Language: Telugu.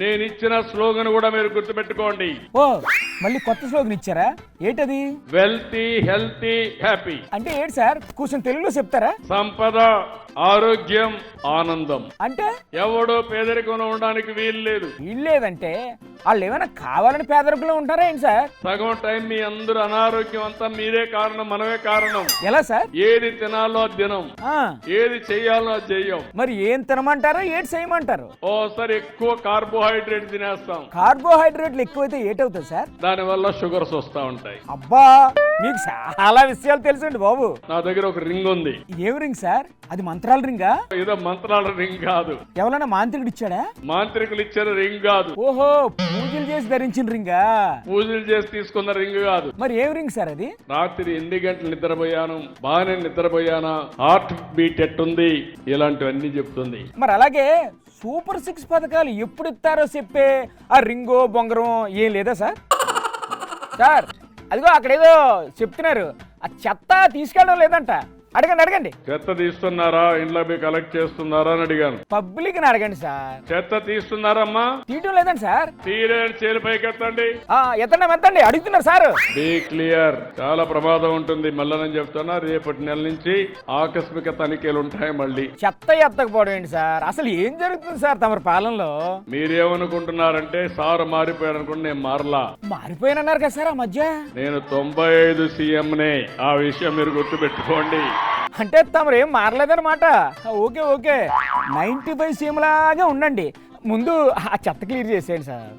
నేను ఇచ్చిన స్లోగన్ కూడా మీరు గుర్తుపెట్టుకోండి. ఓ మళ్ళీ కొత్త స్లోగన్ ఇచ్చారా? ఏంటది? Wealthy healthy happy. అంటే ఏంటి సార్? కొంచెం తెలుగులో చెప్తారా? సంపద, ఆరోగ్యం, ఆనందం. అంటే ఎవడో పేదరికంలో ఉండడానికి వీలు లేదు. లేదంటే వాళ్ళు ఏమైనా కావాలని పేదరికంలో ఉంటారా ఏంటి సార్? సగం టైం మీ అందరూ అనారోగ్యం అంతా మీరే కారణం, మనమే కారణం. ఎలా సార్? ఏది తినాలో అది తినం, ఆ, ఏది చెయ్యాలో అది చెయ్యం. మరి ఏం తినమంటారో ఏటి చేయమంటారు? ఓసారి ఎక్కువ కార్బోహైడ్రేట్ తినేస్తాం, కార్బోహైడ్రేట్లు ఎక్కువైతే ఏటవుతుంది సార్? దానివల్ల షుగర్స్ వస్తా ఉంటాయి. అబ్బా మీకు చాలా విషయాలు తెలుసండి బాబు. నా దగ్గర ఒక రింగ్ ఉంది. ఏం రింగ్ సార్? అది మంత్రాల రింగా? ఏదో మంత్రాల రింగ్ కాదు, ఎవరైనా మాంత్రికుడు ఇచ్చాడా? మాంత్రికులు ఇచ్చిన రింగ్ కాదు. ఓహో, పూజలు చేసి ధరించిన రింగా? పూజలు చేసి తీసుకున్న రింగ్ కాదు. మరి ఏం రింగ్ సార్ అది? రాత్రి 8 గంటలు నిద్రపోయాను, బాగానే నిద్రపోయానా, హార్ట్ బీట్ ఎట్టుంది, ఇలాంటివన్నీ చెప్తుంది. మరి అలాగే సూపర్ 6 పథకాలు ఎప్పుడు ఇస్తారో చెప్పే ఆ రింగో బొంగరం ఏం లేదా సార్? సార్ అదిగో అక్కడేదో చెప్తున్నారు, ఆ చెత్త తీసుకెళ్ళడం లేదంట. అడగండి అడగండి. చెత్త తీస్తున్నారా, ఇంట్లో పోయి కలెక్ట్ చేస్తున్నారా అని అడిగాను. పబ్లిక్ ని అడగండి సార్. చెత్త తీస్తున్నారమ్మా? తీయటం లేదండి సార్. తీరేని చేలు పైకి ఎత్తండి. ఎత్తండి అడుగుతున్నారు సార్. బీ క్లియర్, చాలా ప్రమాదం ఉంటుంది. మళ్ళీ చెప్తున్నా, రేపటి నెల నుంచి ఆకస్మిక తనిఖీలు ఉంటాయి. మళ్ళీ చెత్త ఎత్తకపోవడం ఏంటి సార్? అసలు ఏం జరుగుతుంది సార్ తమరి పాలనలో? మీరేమనుకుంటున్నారంటే సార్ మారిపోయాడు అనుకుంటే నేను మారలా. మారిపోయానన్నారు కదా సార్ ఆ మధ్య. నేను 95 సీఎంనే, ఆ విషయం మీరు గుర్తుపెట్టుకోండి. అంటే తమరు ఏం మారలేదన్నమాట. ఓకే ఓకే, 95 సీఎం లాగా ఉండండి. ముందు ఆ చెత్త క్లియర్ చేసేయండి సార్.